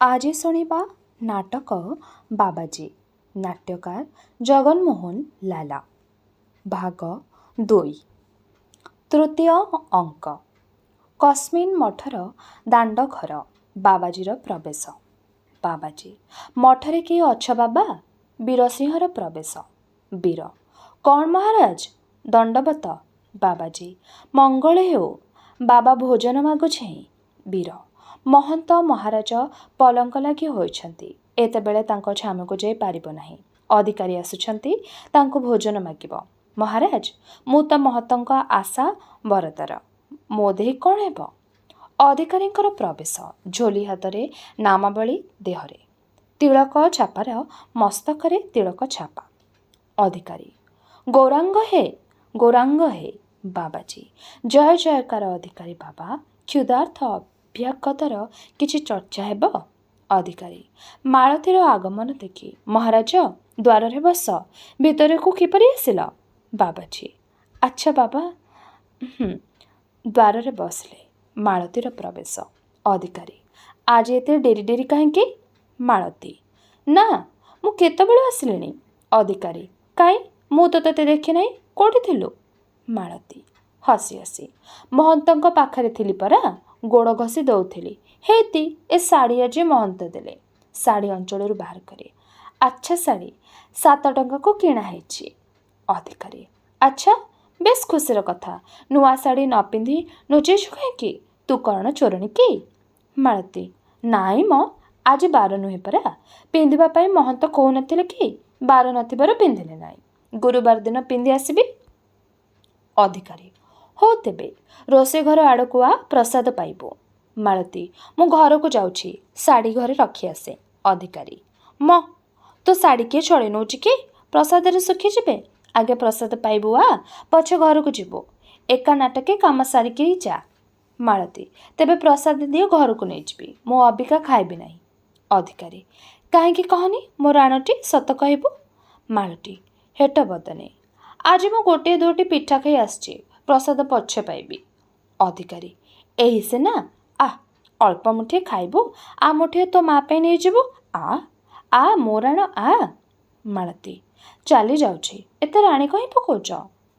ଆଜି ଶୁଣିବା ନାଟକ ବାବାଜୀ। ନାଟ୍ୟକାର ଜଗନମୋହନ ଲାଲା। ଭାଗ 2। ତୃତୀୟ ଅଙ୍କ। କସ୍ମିନ୍ ମଠର ଦାଣ୍ଡ ଘର। ବାବାଜୀର ପ୍ରବେଶ। ବାବାଜୀ। ମଠରେ କିଏ ଅଛ ବାବା? ବୀରସିଂହର ପ୍ରବେଶ। ବୀର। କ'ଣ ମହାରାଜ? ଦଣ୍ଡବତ। ବାବାଜୀ। ମଙ୍ଗଳ ହେଉ। ବାବା ଭୋଜନ ମାଗୁଛେଁ। ବୀର। ମହନ୍ତ ମହାରାଜ ପଲଙ୍କ ଲାଗି ହୋଇଛନ୍ତି। ଏତେବେଳେ ତାଙ୍କ ଛାମୁକୁ ଯାଇ ପାରିବ ନାହିଁ। ଅଧିକାରୀ ଆସୁଛନ୍ତି, ତାଙ୍କୁ ଭୋଜନ ମାଗିବ। ମହାରାଜ, ମୁଁ ତ ମହନ୍ତଙ୍କ ଆଶା ବରଦାର। ମୋ ଦେହି କ'ଣ ହେବ? ଅଧିକାରୀଙ୍କର ପ୍ରବେଶ। ଝୋଲି ହାତରେ ନାମାବଳୀ ଦେହରେ। ତିଳକ ଛାପାର ମସ୍ତକରେ ତିଳକ ଛାପା। ଅଧିକାରୀ। ଗୌରାଙ୍ଗ ହେ, ଗୌରାଙ୍ଗ ହେ। ବାବାଜୀ। ଜୟ ଜୟକାର ଅଧିକାରୀ ବାବା। କ୍ଷୁଧାର୍ଥ ଅଭ୍ୟାଗତର କିଛି ଚର୍ଚ୍ଚା ହେବ? ଅଧିକାରୀ। ମାଳତୀର ଆଗମନ ଦେଖି ମହାରାଜ ଦ୍ୱାରରେ ବସ। ଭିତରକୁ କିପରି ଆସିଲ? ବାବାଜୀ। ଆଚ୍ଛା ବାବା। ଦ୍ୱାରରେ ବସିଲେ। ମାଳତୀର ପ୍ରବେଶ। ଅଧିକାରୀ। ଆଜି ଏତେ ଡେରି ଡେରି କାହିଁକି? ମାଳତୀ। ନା, ମୁଁ କେତେବେଳୁ ଆସିଲିଣି। ଅଧିକାରୀ। କାହିଁ, ମୁଁ ତ ତୋତେ ଦେଖି ନାହିଁ। କେଉଁଠି ଥିଲୁ? ମାଳତୀ ହସି ହସି। ମହନ୍ତଙ୍କ ପାଖରେ ଥିଲି ପରା। ଗୋଡ଼ ଘଷି ଦେଉଥିଲି। ହେଇତି ଏ ଶାଢ଼ୀ ଆଜି ମହନ୍ତ ଦେଲେ। ଶାଢ଼ୀ ଅଞ୍ଚଳରୁ ବାହାର କରେ। ଆଚ୍ଛା ଶାଢ଼ୀ 7 ଟଙ୍କାକୁ କିଣା ହେଇଛି। ଅଧିକାରୀ। ଆଚ୍ଛା, ବେଶ୍ ଖୁସିର କଥା। ନୂଆ ଶାଢ଼ୀ ନ ପିନ୍ଧି ନୁଚେଇଛୁ କାହିଁକି? ତୁ କ'ଣ ଚୋରଣୀ କି? ମାଳତୀ। ନାଇଁ ମ, ଆଜି ବାର ନୁହେଁ ପରା। ପିନ୍ଧିବା ପାଇଁ ମହନ୍ତ କହୁନଥିଲେ କି? ବାର ନଥିବାରୁ ପିନ୍ଧିଲେ ନାହିଁ। ଗୁରୁବାର ଦିନ ପିନ୍ଧି ଆସିବି। ଅଧିକାରୀ। ହଉ ତେବେ ରୋଷେଇ ଘର ଆଡ଼କୁ ଆ, ପ୍ରସାଦ ପାଇବୁ। ମାଳତୀ। ମୁଁ ଘରକୁ ଯାଉଛି, ଶାଢ଼ୀ ଘରେ ରଖି ଆସେ। ଅଧିକାରୀ। ତୋ ଶାଢ଼ୀ କିଏ ଛଡ଼େଇ ନେଉଛି କି? ପ୍ରସାଦରେ ଶୁଖିଯିବେ। ଆଗେ ପ୍ରସାଦ ପାଇବୁ ଆ, ପଛେ ଘରକୁ ଯିବୁ। ଏକା ନାଟକେ କାମ ସାରିକିରି ଯା। ମାଳତୀ। ତେବେ ପ୍ରସାଦ ଦିଅ, ଘରକୁ ନେଇଯିବି। ମୁଁ ଅବିକା ଖାଇବି ନାହିଁ। ଅଧିକାରୀ। କାହିଁକି କହନି ମୋ ରାଣଟି, ସତ କହିବୁ? ମାଳତୀ। ହେଟ ବଦନେ। ଆଜି ମୁଁ ଗୋଟିଏ ଦୁଇଟି ପିଠା ଖାଇ ଆସିଛି। ପ୍ରସାଦ ପଛେ ପାଇବି। ଅଧିକାରୀ। ଏହି ସିନା। ଅଳ୍ପ ମୁଠିଏ ଖାଇବୁ, ଆ ମୁଠିଏ ତୋ ମା ପାଇଁ ନେଇଯିବୁ। ଆ ମୋ ରାଣ ଆ। ମାଳତୀ। ଚାଲି ଯାଉଛି, ଏତେ ରାଣୀ କହିଁ ପକାଉଛ?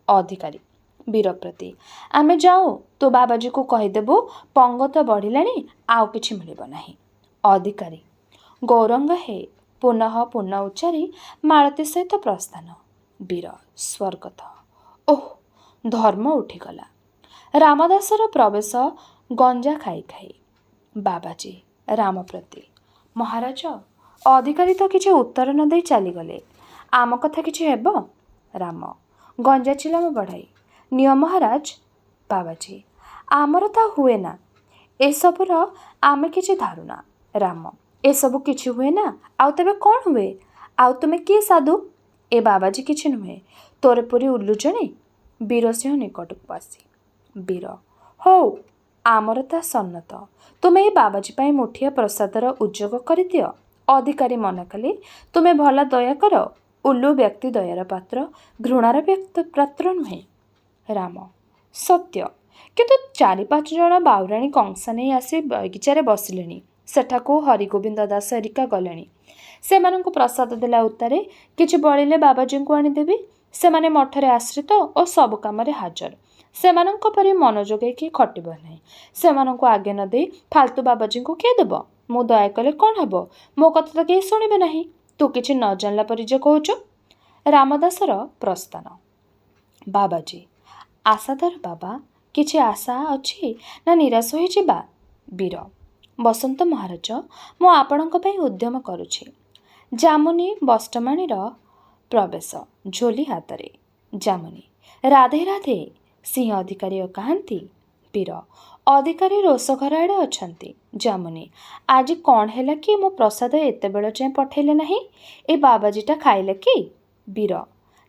ଅଧିକାରୀ ବୀର ପ୍ରତି। ଆମେ ଯାଉ, ତୁ ବାବାଜୀକୁ କହିଦେବୁ ପଙ୍ଗ ତ ବଢ଼ିଲାଣି, ଆଉ କିଛି ମିଳିବ ନାହିଁ। ଅଧିକାରୀ। ଗୌରଙ୍ଗ ହେ। ପୁନଃ ଉଚ୍ଚାରି ମାଳତୀ ସହିତ ପ୍ରସ୍ଥାନ। ବୀର ସ୍ୱର୍ଗତ। ଓଃ, ଧର୍ମ ଉଠିଗଲା। ରାମଦାସର ପ୍ରବେଶ ଗଞ୍ଜା ଖାଇ ଖାଇ। ବାବାଜୀ ରାମ ପ୍ରତି। ମହାରାଜ, ଅଧିକାରୀ ତ କିଛି ଉତ୍ତର ନ ଦେଇ ଚାଲିଗଲେ। ଆମ କଥା କିଛି ହେବ? ରାମ ଗଞ୍ଜା ଚିଲାମ ବଢ଼ାଇ। ନିଅ ମହାରାଜ। ବାବାଜୀ। ଆମର ତା ହୁଏ ନା। ଏସବୁର ଆମେ କିଛି ଧାରୁନା। ରାମ। ଏସବୁ କିଛି ହୁଏ ନା, ଆଉ ତେବେ କ'ଣ ହୁଏ? ଆଉ ତୁମେ କିଏ ସାଧୁ? ଏ ବାବାଜୀ କିଛି ନୁହେଁ, ତୋର ପରି ଉଲ୍ଲୁଜଣୀ। ବୀରସିଂହ ନିକଟକୁ ଆସି। ବୀର। ହଉ, ଆମର ତା ସନ୍ନତ। ତୁମେ ଏ ବାବାଜୀ ପାଇଁ ମୁଠିଏ ପ୍ରସାଦର ଉଦ୍ଯୋଗ କରିଦିଅ। ଅଧିକାରୀ ମନେ କଲେ ତୁମେ ଭଲ ଦୟା କର। ଉଲ୍ଲୁ ବ୍ୟକ୍ତି ଦୟାର ପାତ୍ର, ଘୃଣାର ପାତ୍ର ନୁହେଁ। ରାମ। ସତ୍ୟ, କିନ୍ତୁ 4-5 ଜଣ ବାଉରାଣୀ କଂସା ନେଇ ଆସି ବଗିଚାରେ ବସିଲେଣି। ସେଠାକୁ ହରିଗୋବିନ୍ଦ ଦାସ ହେରିକା ଗଲେଣି। ସେମାନଙ୍କୁ ପ୍ରସାଦ ଦେଲା ଉତ୍ତାରେ କିଛି ବଳିଲେ ବାବାଜୀଙ୍କୁ ଆଣିଦେବି। ସେମାନେ ମଠରେ ଆଶ୍ରିତ ଓ ସବୁ କାମରେ ହାଜର। ସେମାନଙ୍କ ପରି ମନ ଯୋଗାଇକି ଖଟିବ ନାହିଁ। ସେମାନଙ୍କୁ ଆଗେ ନ ଦେଇ ଫାଲତୁ ବାବାଜୀଙ୍କୁ କିଏ ଦେବ? ମୁଁ ଦୟା କଲେ କ'ଣ ହେବ? ମୋ କଥା ତ କେହି ଶୁଣିବେ ନାହିଁ। ତୁ କିଛି ନ ଜାଣିଲା ପରି ଯେ କହୁଛୁ। ରାମଦାସର ପ୍ରସ୍ଥାନ। ବାବାଜୀ। ଆଶାଧର ବାବା, କିଛି ଆଶା ଅଛି ନା ନିରାଶ ହୋଇଯିବା? ବୀର। ବସନ୍ତ ମହାରାଜ, ମୁଁ ଆପଣଙ୍କ ପାଇଁ ଉଦ୍ୟମ କରୁଛି। ଯାମୁନୀ ବଷ୍ଟମାଣୀର ପ୍ରବେଶ। ଝୋଲି ହାତରେ। ଯାମୁନୀ। ରାଧେ ରାଧେ। ସିଂହ ଅଧିକାରୀ କାହାନ୍ତି? ବୀର। ଅଧିକାରୀ ରୋଷଘର ଆଡ଼େ ଅଛନ୍ତି। ଯାମୁନୀ। ଆଜି କ'ଣ ହେଲା କି ମୋ ପ୍ରସାଦ ଏତେବେଳ ଯାଏଁ ପଠାଇଲେ ନାହିଁ? ଏ ବାବାଜୀଟା ଖାଇଲେ କି? ବୀର।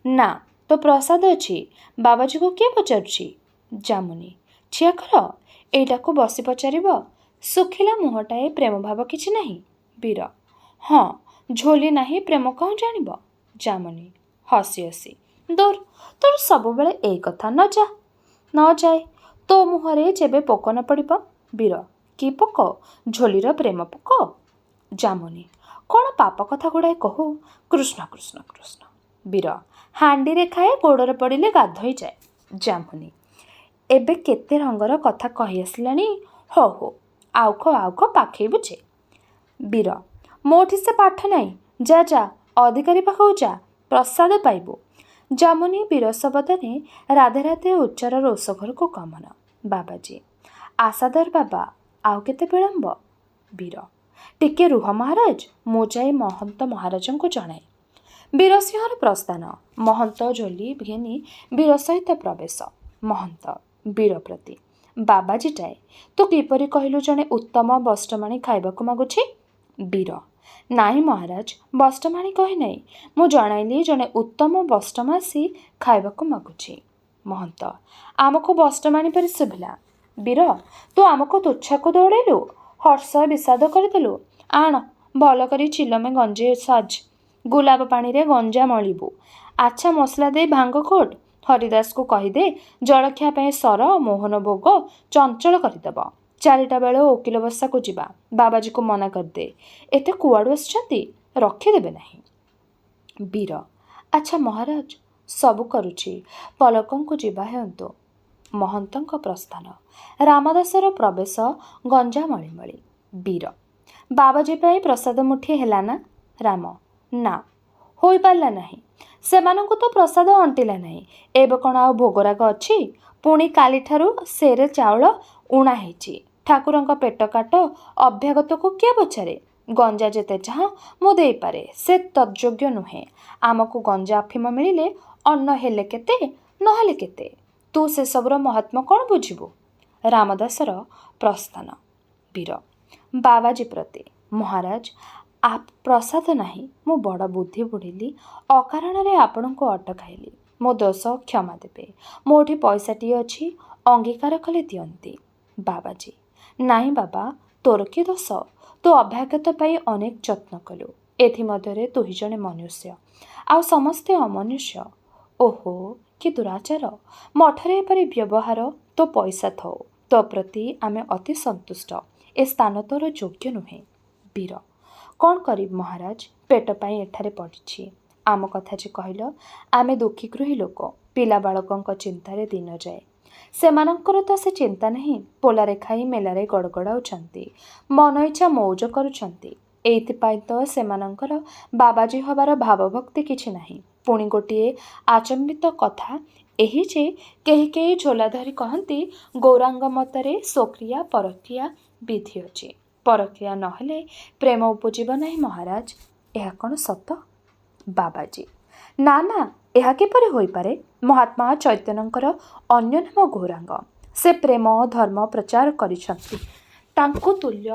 ନା, ତ ପ୍ରସାଦ ଅଛି। ବାବାଜୀକୁ କିଏ ପଚାରୁଛି? ଯାମୁନୀ। ଠିଆ କର, ଏଇଟାକୁ ବସି ପଚାରିବ। ଶୁଖିଲା ମୁହଁଟାଏ, ପ୍ରେମଭାବ କିଛି ନାହିଁ? ବୀର। ହଁ, ଝୋଲି ନାହିଁ, ପ୍ରେମ କ'ଣ ଜାଣିବ? ଯାମୁନୀ ହସି ହସି। ଦୂର, ତୋର ସବୁବେଳେ ଏଇ କଥା। ନ ଯାଏ। ତୋ ମୁହଁରେ ଯେବେ ପୋକ ନ ପଡ଼ିବ। ବୀର। କି ପୋକ? ଝୋଲିର ପ୍ରେମ ପୋକ? ଜାମୁନି କ'ଣ ପାପ କଥା ଗୁଡ଼ାଏ କହୁ। କୃଷ୍ଣ କୃଷ୍ଣ କୃଷ୍ଣ। ବୀର ହାଣ୍ଡିରେ ଖାଏ ଗୋଡ଼ରେ ପଡ଼ିଲେ ଗାଧୋଇଯାଏ। ଜାମୁନି ଏବେ କେତେ ରଙ୍ଗର କଥା କହି ଆସିଲାଣି। ହଉ ହଉ ଆଉଖ ପାଖେଇବୁ ଯେ। ବୀର ମୋଠି ସେ ପାଠ ନାହିଁ। ଯା ଯା ଅଧିକାରୀ ପାଖକୁ ଯା, ପ୍ରସାଦ ପାଇବୁ। ଜାମୁନି ବିରସ ବଦନେ ରାଧେ ରାଧେ ଉଚ୍ଚର ରୋଷ ଘରକୁ ଗମନ। ବାବାଜୀ ଆଶାଧର ବାବା ଆଉ କେତେ ବିଳମ୍ବ। ବୀର ଟିକେ ରୁହ ମହାରାଜ, ମୁଁ ଯାଇ ମହନ୍ତ ମହାରାଜଙ୍କୁ ଜଣାଏ। ବୀରସିଂହର ପ୍ରସ୍ଥାନ। ମହନ୍ତ ଝୋଲି ଘେନି ବୀର ସହିତ ପ୍ରବେଶ। ମହନ୍ତ ବୀର ପ୍ରତି ବାବାଜୀଟାଏ, ତୁ କିପରି କହିଲୁ ଜଣେ ଉତ୍ତମ ବଷ୍ଟମାଣୀ ଖାଇବାକୁ ମାଗୁଛି। ବୀର ନାଇଁ ମହାରାଜ, ବଷ୍ଟମାଣୀ କହି ନାହିଁ, ମୁଁ ଜଣାଇଲି ଜଣେ ଉତ୍ତମ ବଷ୍ଟମାସୀ ଖାଇବାକୁ ମାଗୁଛି। ମହନ୍ତ ଆମକୁ ବଷ୍ଟମାଣୀ ପରି ଶୁଭିଲା। ବୀର ତୁ ଆମକୁ ତୁଚ୍ଛାକୁ ଦୌଡ଼େଇଲୁ, ହର୍ଷ ବିଷାଦ କରିଦେଲୁ। ଆଣ ଭଲ କରି ଚିଲମେ ଗଞ୍ଜେ ସାଜ, ଗୁଲାବ ପାଣିରେ ଗଞ୍ଜା ମଳିବୁ। ଆଚ୍ଛା ମସଲା ଦେଇ ଭାଙ୍ଗ ଖୋଟ। ହରିଦାସକୁ କହିଦେ ଜଳଖିଆ ପାଇଁ ସର ମୋହନ ଭୋଗ ଚଞ୍ଚଳ କରିଦେବ। 4ଟା ବେଳେ ଓକିଲ ବସାକୁ ଯିବା। ବାବାଜୀକୁ ମନା କରିଦେ, ଏତେ କୁଆଡ଼ୁ ଆସିଛନ୍ତି, ରଖିଦେବେ ନାହିଁ। ବୀର ଆଚ୍ଛା ମହାରାଜ, ସବୁ କରୁଛି, ପଲକଙ୍କୁ ଯିବା ହେଉନ୍ତୁ। ମହନ୍ତଙ୍କ ପ୍ରସ୍ଥାନ। ରାମଦାସର ପ୍ରବେଶ। ଗଞ୍ଜା ମଳିମଳି। ବୀର ବାବାଜୀ ପାଇଁ ପ୍ରସାଦ ମୁଠିଏ ହେଲା ନା। ରାମ ନା, ହୋଇପାରିଲା ନାହିଁ। ସେମାନଙ୍କୁ ତ ପ୍ରସାଦ ଅଣ୍ଟିଲା ନାହିଁ। ଏବେ କ'ଣ ଆଉ ଭୋଗରାଗ ଅଛି। ପୁଣି କାଲିଠାରୁ ସେରେ ଚାଉଳ ଉଣା ହେଇଛି। ଠାକୁରଙ୍କ ପେଟ କାଟ ଅଭ୍ୟାଗତକୁ କିଏ ପଚାରେ। ଗଞ୍ଜା ଯେତେ ଚାହଁ ମୁଁ ଦେଇପାରେ, ସେ ତଜ୍ଯୋଗ୍ୟ ନୁହେଁ। ଆମକୁ ଗଞ୍ଜା ଅଫିମ ମିଳିଲେ ଅନ୍ନ ହେଲେ କେତେ ନହେଲେ କେତେ। ତୁ ସେସବୁର ମହାତ୍ମ୍ୟ କ'ଣ ବୁଝିବୁ। ରାମଦାସର ପ୍ରସ୍ଥାନ। ବୀର ବାବାଜୀ ପ୍ରତି ମହାରାଜ ପ୍ରସାଦ ନାହିଁ, ମୁଁ ବଡ଼ ବୁଦ୍ଧି ବୁଡ଼ିଲି, ଅକାରଣରେ ଆପଣଙ୍କୁ ଅଟକାଇଲି। ମୋ ଦୋଷ କ୍ଷମା ଦେବେ। ମୋଠି ପଇସାଟିଏ ଅଛି, ଅଙ୍ଗୀକାର କଲେ ଦିଅନ୍ତି। ବାବାଜୀ ନାଇଁ ବାବା, ତୋର କି ଦୋଷ। ତୁ ଅଭ୍ୟାଗତ ପାଇଁ ଅନେକ ଯତ୍ନ କଲୁ, ଏଥିମଧ୍ୟରେ ତୁ ହିଁ ଜଣେ ମନୁଷ୍ୟ, ଆଉ ସମସ୍ତେ ଅମନୁଷ୍ୟ। ଓହୋ କି ଦୁରାଚାର। ମଠରେ ଏପରି ବ୍ୟବହାର। ତୋ ପଇସା ଥଉ, ତୋ ପ୍ରତି ଆମେ ଅତି ସନ୍ତୁଷ୍ଟ। ଏ ସ୍ଥାନ ତୋର ଯୋଗ୍ୟ ନୁହେଁ। ବୀର କ'ଣ କରିବି ମହାରାଜ, ପେଟ ପାଇଁ ଏଠାରେ ପଡ଼ିଛି। ଆମ କଥା ଯେ କହିଲ, ଆମେ ଦୁଃଖୀ ଗୃହୀ ଲୋକ, ପିଲା ବାଳକଙ୍କ ଚିନ୍ତାରେ ଦିନ ଯାଏ। ସେମାନଙ୍କର ତ ସେ ଚିନ୍ତା ନାହିଁ। ପୋଲାରେ ଖାଇ ମେଲାରେ ଗଡ଼ଗଡ଼ାଉଛନ୍ତି, ମନ ଇଚ୍ଛା ମଉଜ କରୁଛନ୍ତି। ଏଇଥିପାଇଁ ତ ସେମାନଙ୍କର ବାବାଜୀ ହେବାର ଭାବଭକ୍ତି କିଛି ନାହିଁ। ପୁଣି ଗୋଟିଏ ଆଚମ୍ବିତ କଥା ଏହି ଯେ କେହି କେହି ଝୋଲା ଧରି କହନ୍ତି ଗୌରାଙ୍ଗ ମତରେ ସ୍ୱକ୍ରିୟା ପରକ୍ରିୟା ବିଧି ଅଛି। ପରକ୍ରିୟା ନହେଲେ ପ୍ରେମ ଉପୁଜିବ ନାହିଁ ମହାରାଜ। ଏହା କ'ଣ ସତ। ବାବାଜୀ ନା ନା, ଏହା କିପରି ହୋଇପାରେ। ମହାତ୍ମା ଚୈତନ୍ୟଙ୍କର ଅନ୍ୟ ନାମ ଗୌରାଙ୍ଗ। ସେ ପ୍ରେମ ଧର୍ମ ପ୍ରଚାର କରିଛନ୍ତି। ତାଙ୍କୁ ତୁଲ୍ୟ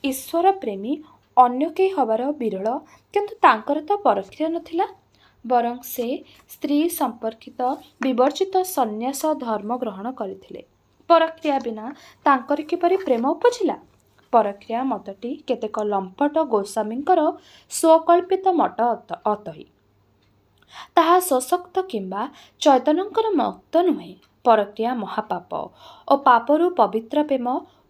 ଈଶ୍ୱର ପ୍ରେମୀ ଅନ୍ୟ କେହି ହେବାର ବିରଳ। କିନ୍ତୁ ତାଙ୍କର ତ ପରକ୍ରିୟା ନଥିଲା, ବରଂ ସେ ସ୍ତ୍ରୀ ସମ୍ପର୍କିତ ବିବର୍ଜିତ ସନ୍ନ୍ୟାସ ଧର୍ମ ଗ୍ରହଣ କରିଥିଲେ। ପରକ୍ରିୟା ବିନା ତାଙ୍କର କିପରି ପ୍ରେମ ଉପୁଜିଲା। ପରକ୍ରିୟା ମତଟି କେତେକ ଲମ୍ପଟ ଗୋସ୍ୱାମୀଙ୍କର ସ୍ୱକଳ୍ପିତ ମତ ଅଟଇ। ତାହା ସଶକ୍ତ କିମ୍ବା ଚୈତନ୍ୟଙ୍କର ମତ ନୁହେଁ। ପରକ୍ରିୟା ମହାପାପ ଓ ପାପରୁ ପବିତ୍ର ପ୍ରେମ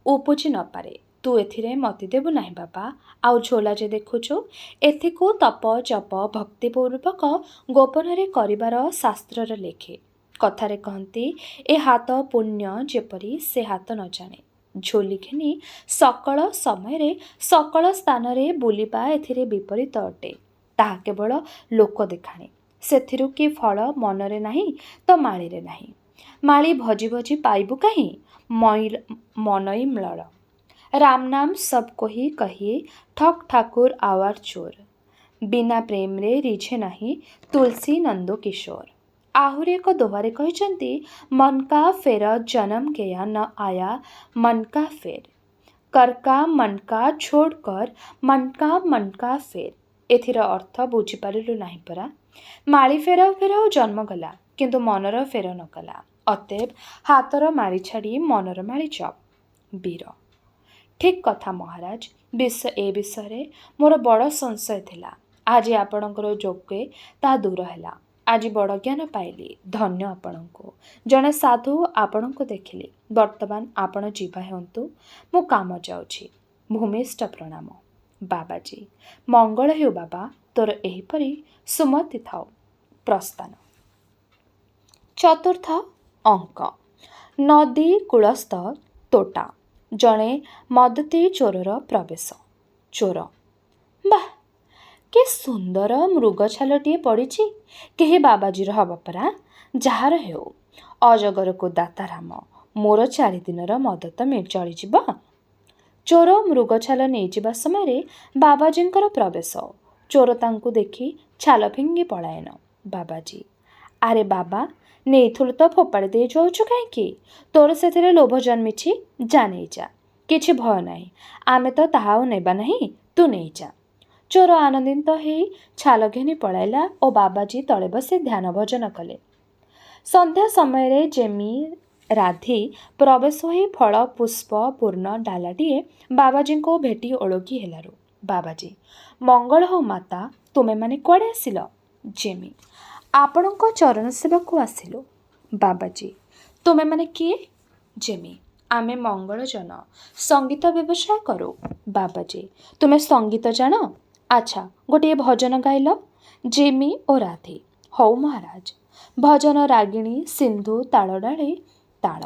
ଉପୁଜି ନପାରେ। ତୁ ଏଥିରେ ମତି ଦେବୁ ନାହିଁ ବାବା। ଆଉ ଝୋଲା ଯେ ଦେଖୁଛୁ, ଏଥିକୁ ତପ ଜପ ଭକ୍ତିପୂର୍ବକ ଗୋପନରେ କରିବାର ଶାସ୍ତ୍ରରେ ଲେଖେ। କଥାରେ କହନ୍ତି ଏ ହାତ ପୁଣ୍ୟ ଯେପରି ସେ ହାତ ନ ଜାଣେ। ଝୋଲି ଘେନି ସକଳ ସମୟରେ ସକଳ ସ୍ଥାନରେ ବୁଲିବା ଏଥିରେ ବିପରୀତ ଅଟେ। ତାହା କେବଳ ଲୋକ ଦେଖାଣେ। ସେଥିରୁ କି ଫଳ ମନରେ ନାହିଁ ତ ମାଳିରେ ନାହିଁ। ମାଳି ଭଜି ଭଜି ପାଇବୁ କାହିଁ। ମନଇ ମ୍ଳଳ ରାମ ନାମ ସବ କୋହି କହିଏ, ଠକ୍ ଠାକୁର ଆୱାର ଚୋର। ବିନା ପ୍ରେମରେ ରିଝେ ନାହିଁ ତୁଳସୀ ନନ୍ଦ କିଶୋର। ଆହୁରି ଏକ ଦୋହାରେ କହିଛନ୍ତି ମନ କା ଫେର ଜନମ ଗୟା ନ ଆୟା ମନ କା ଫେର। କରକା ମନ କା ଛୋଡ଼ କର ମନ କା ଫେର। ଏଥିର ଅର୍ଥ ବୁଝିପାରିଲୁ ନାହିଁ ପରା। ମାଳି ଫେରାଉ ଫେରାଉ ଜନ୍ମ ଗଲା, କିନ୍ତୁ ମନର ଫେର ନ କଲା। ଅତଏବ ହାତର ମାଳି ଛାଡ଼ି ମନର ମାଳି ଜପ। ବୀର ଠିକ୍ କଥା ମହାରାଜ। ଏ ବିଷୟରେ ମୋର ବଡ଼ ସଂଶୟ ଥିଲା। ଆଜି ଆପଣଙ୍କର ଯୋଗେ ତାହା ଦୂର ହେଲା। ଆଜି ବଡ଼ ଜ୍ଞାନ ପାଇଲି। ଧନ୍ୟ ଆପଣଙ୍କୁ। ଜଣେ ସାଧୁ ଆପଣଙ୍କୁ ଦେଖିଲି। ବର୍ତ୍ତମାନ ଆପଣ ଯିବା ହେଉନ୍ତୁ, ମୁଁ କାମ ଯାଉଛି। ଭୂମିଷ୍ଠ ପ୍ରଣାମ। ବାବାଜୀ, ମଙ୍ଗଳ ହେଉ ବାବା, ତୋର ଏହିପରି ସୁମତି ଥାଉ। ପ୍ରସ୍ଥାନ। ଚତୁର୍ଥ ଅଙ୍କ। ନଦୀ କୂଳସ୍ଥ ତୋଟା। ଜଣେ ମଦତି ଚୋରର ପ୍ରବେଶ। ଚୋର, ବାଃ, କି ସୁନ୍ଦର ମୃଗଛାଲଟିଏ ପଡ଼ିଛି। କେହି ବାବାଜୀର ହବ ପରା। ଯାହାର ହେଉ, ଅଜଗରକୁ ଦାତାରାମ, ମୋର 4 ଦିନର ମଦ ତ ଚଳିଯିବ। ଚୋର ମୃଗଛାଲ ନେଇଯିବା ସମୟରେ ବାବାଜୀଙ୍କର ପ୍ରବେଶ। ଚୋର ତାଙ୍କୁ ଦେଖି ଛାଲ ଫିଙ୍ଗି ପଳାୟନ। ବାବାଜୀ, ଆରେ ବାବା, ନେଇଥିଲୁ ତ ଫୋପାଡ଼ି ଦେଇ ଯାଉଛୁ କାହିଁକି? ତୋର ସେଥିରେ ଲୋଭ ଜନ୍ମିଛି, ଯା ନେଇଯା। କିଛି ଭୟ ନାହିଁ, ଆମେ ତ ତାହା ଆଉ ନେବା ନାହିଁ, ତୁ ନେଇଯା। ଚୋର ଆନନ୍ଦିତ ହେଇ ଛାଲ ଘେନି ପଳାଇଲା ଓ ବାବାଜୀ ତଳେ ବସି ଧ୍ୟାନ ଭଜନ କଲେ। ସନ୍ଧ୍ୟା ସମୟରେ ଯେମି ରାଧି ପ୍ରବେଶ ହୋଇ ଫଳ ପୁଷ୍ପ ପୂର୍ଣ୍ଣ ଡାଲାଟିଏ ବାବାଜୀଙ୍କୁ ଭେଟି ଓଳଗି ହେଲାରୁ, ବାବାଜୀ, ମଙ୍ଗଳ ହଉ ମାତା, ତୁମେମାନେ କୁଆଡ଼େ ଆସିଲ? ଯେମି, ଆପଣଙ୍କ ଚରଣ ସେବାକୁ ଆସିଲୁ। ବାବାଜୀ, ତୁମେମାନେ କିଏ? ଯେମି, ଆମେ ମଙ୍ଗଳଜନ, ସଙ୍ଗୀତ ବ୍ୟବସାୟ କରୁ। ବାବାଜୀ, ତୁମେ ସଙ୍ଗୀତ ଜାଣ? ଆଚ୍ଛା, ଗୋଟିଏ ଭଜନ ଗାଇଲ। ଯେମି ଓ ରାଧି, ହଉ ମହାରାଜ। ଭଜନ ରାଗିଣୀ ସିନ୍ଧୁ ତାଳଡାଳେ ତାଳ।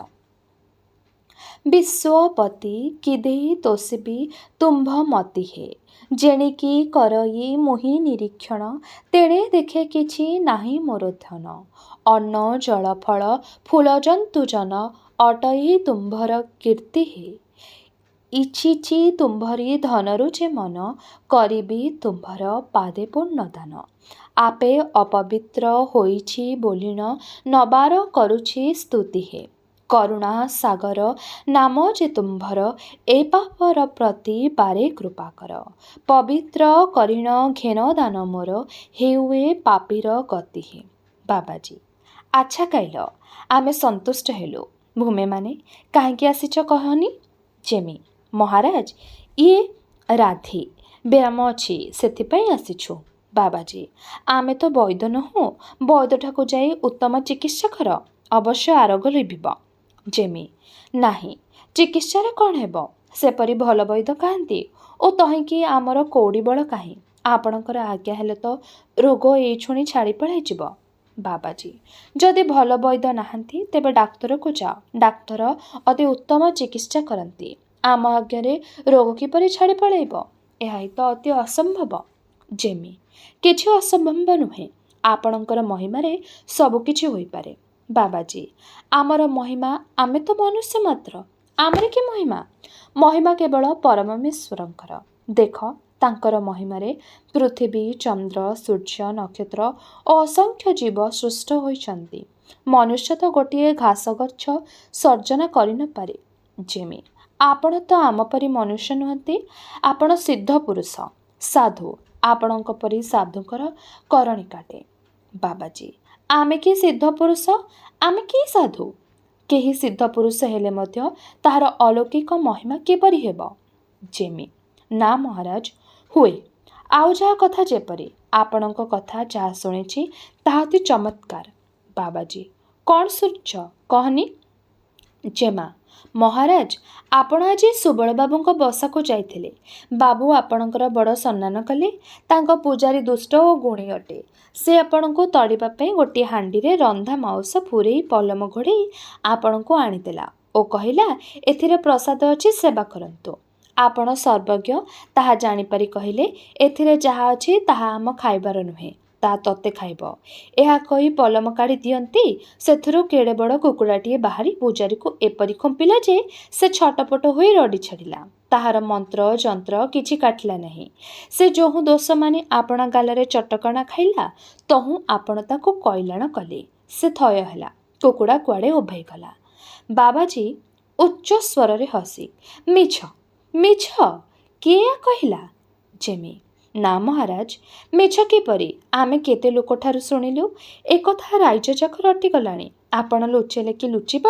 ବିଶ୍ୱପତି କି ଦେଇ ତୋଷିବି ତୁମ୍ଭ ମତି ହେ। ଯେଣିକି କରଇ ମୁହିଁ ନିରୀକ୍ଷଣ, ତେଣେ ଦେଖେ କିଛି ନାହିଁ ମୋର ଧନ। ଅନ୍ନ ଜଳ ଫଳ ଫୁଲ ଜନ୍ତୁ ଜନ, ଅଟଇ ତୁମ୍ଭର କୀର୍ତ୍ତି ହେ। ଇଛିଛି ତୁମ୍ଭରି ଧନରୁ ଯେ ମନ, କରିବି ତୁମ୍ଭର ପାଦେ ପୁଣ୍ୟଦାନ। ଆପେ ଅପବିତ୍ର ହୋଇଛି ବୋଲିଣ, ନବାର କରୁଛି ସ୍ତୁତି ହେ। କରୁଣା ସାଗର ନାମ ଯେ ତୁମ୍ଭର, ଏ ପାପର ପ୍ରତି ବାରେ କୃପା କର। ପବିତ୍ର କରିଣ ଘେନ ଦାନ ମୋର, ହେଉଏ ପାପୀର ଗତି ହେ। ବାବାଜୀ, ଆଚ୍ଛା ଗାଇଲ, ଆମେ ସନ୍ତୁଷ୍ଟ ହେଲୁ। ଭୂମେମାନେ କାହିଁକି ଆସିଛ କହନି? ଯେମି, ମହାରାଜ, ଇଏ ରାଧି ବ୍ୟାୟାମ ଅଛି, ସେଥିପାଇଁ ଆସିଛୁ। ବାବାଜୀ, ଆମେ ତ ବୈଦ୍ୟ ନୋହୁଁ, ବୈଦ୍ୟଠାକୁ ଯାଇ ଉତ୍ତମ ଚିକିତ୍ସା କର, ଅବଶ୍ୟ ଆରୋଗ ଲିଭିବ। ଯେମି, ନାହିଁ, ଚିକିତ୍ସାରେ କ'ଣ ହେବ? ସେପରି ଭଲ ବୈଦ୍ୟ କାହାନ୍ତି ଓ ତହିଁକି ଆମର କଉଡ଼ି ବଳ କାହିଁ? ଆପଣଙ୍କର ଆଜ୍ଞା ହେଲେ ତ ରୋଗ ଏଇଛୁଣି ଛାଡ଼ି ପଳାଇଯିବ। ବାବାଜୀ, ଯଦି ଭଲ ବୈଦ୍ୟ ନାହାନ୍ତି ତେବେ ଡାକ୍ତରକୁ ଯାଅ, ଡାକ୍ତର ଅତି ଉତ୍ତମ ଚିକିତ୍ସା କରନ୍ତି। ଆମ ଆଜ୍ଞାରେ ରୋଗ କିପରି ଛାଡ଼ି ପଳାଇବ? ଏହା ହିଁ ତ ଅତି ଅସମ୍ଭବ। ଯେମି, କିଛି ଅସମ୍ଭବ ନୁହେଁ, ଆପଣଙ୍କର ମହିମାରେ ସବୁକିଛି ହୋଇପାରେ। ବାବାଜୀ, ଆମର ମହିମା, ଆମେ ତ ମନୁଷ୍ୟ ମାତ୍ର, ଆମର କି ମହିମା? ମହିମା କେବଳ ପରମେଶ୍ୱରଙ୍କର। ଦେଖ, ତାଙ୍କର ମହିମାରେ ପୃଥିବୀ, ଚନ୍ଦ୍ର, ସୂର୍ଯ୍ୟ, ନକ୍ଷତ୍ର ଓ ଅସଂଖ୍ୟ ଜୀବ ସୃଷ୍ଟ ହୋଇଛନ୍ତି। ମନୁଷ୍ୟ ତ ଗୋଟିଏ ଘାସ ଗଛ ସର୍ଜନା କରିନପାରେ। ଯେମି, ଆପଣ ତ ଆମ ପରି ମନୁଷ୍ୟ ନୁହନ୍ତି, ଆପଣ ସିଦ୍ଧ ପୁରୁଷ, ସାଧୁ, ଆପଣଙ୍କ ପରି ସାଧୁଙ୍କର କରଣୀ କାଟେ। ବାବାଜୀ, ଆମେ କି ସିଦ୍ଧ ପୁରୁଷ, ଆମେ କି ସାଧୁ? କେହି ସିଦ୍ଧ ପୁରୁଷ ହେଲେ ମଧ୍ୟ ତାହାର ଅଲୌକିକ ମହିମା କିପରି ହେବ? ଯେମି, ନା ମହାରାଜ, ହୁଏ। ଆଉ ଯାହା କଥା ଯେପରି, ଆପଣଙ୍କ କଥା ଯାହା ଶୁଣିଛି ତାହା ଅତି ଚମତ୍କାର। ବାବାଜୀ, କ'ଣ ଶୁଣିଛ କହନି? ଯେମା, ମହାରାଜ, ଆପଣ ଆଜି ସୁବଳ ବାବୁଙ୍କ ବସାକୁ ଯାଇଥିଲେ। ବାବୁ ଆପଣଙ୍କର ବଡ଼ ସମ୍ମାନ କଲେ। ତାଙ୍କ ପୂଜାରୀ ଦୁଷ୍ଟ ଓ ଗୁଣୀ ଅଟେ। ସେ ଆପଣଙ୍କୁ ତଡ଼ିବା ପାଇଁ ଗୋଟିଏ ହାଣ୍ଡିରେ ରନ୍ଧା ମାଉଁସ ପୂରେଇ ପଲମ ଘୋଡ଼େଇ ଆପଣଙ୍କୁ ଆଣିଦେଲା ଓ କହିଲା, ଏଥିରେ ପ୍ରସାଦ ଅଛି, ସେବା କରନ୍ତୁ। ଆପଣ ସର୍ବଜ୍ଞ ତାହା ଜାଣିପାରି କହିଲେ, ଏଥିରେ ଯାହା ଅଛି ତାହା ଆମ ଖାଇବାର ନୁହେଁ, ତାହା ତୋତେ ଖାଇବ। ଏହା କହି ପଲମ କାଢ଼ି ଦିଅନ୍ତି, ସେଥିରୁ କେଡ଼େ ବଡ଼ କୁକୁଡ଼ାଟିଏ ବାହାରି ପୂଜାରୀକୁ ଏପରି ଖୁମ୍ପିଲା ଯେ ସେ ଛଟପଟ ହୋଇ ରଡ଼ି ଛାଡ଼ିଲା। ତାହାର ମନ୍ତ୍ର ଯନ୍ତ୍ର କିଛି କାଟିଲା ନାହିଁ। ସେ ଯୋହୁଁ ଦୋଷ ମାନି ଆପଣା ଗାଲରେ ଚଟକଣା ଖାଇଲା, ତହୁଁ ଆପଣ ତାକୁ କଇଲାଣ କଲେ। ସେ ଥୟ ହେଲା, କୁକୁଡ଼ା କୁଆଡ଼େ ଉଭେଇଗଲା। ବାବାଜୀ ଉଚ୍ଚ ସ୍ୱରରେ ହସି, ମିଛ, ମିଛ, କିଏ ୟା କହିଲା? ଯେମି, ନା ମହାରାଜ, ମିଛ କିପରି? ଆମେ କେତେ ଲୋକଠାରୁ ଶୁଣିଲୁ, ଏକଥା ରାଇଜଯାକ ରଟିଗଲାଣି। ଆପଣ ଲୁଚେଇଲେ କି ଲୁଚିବ?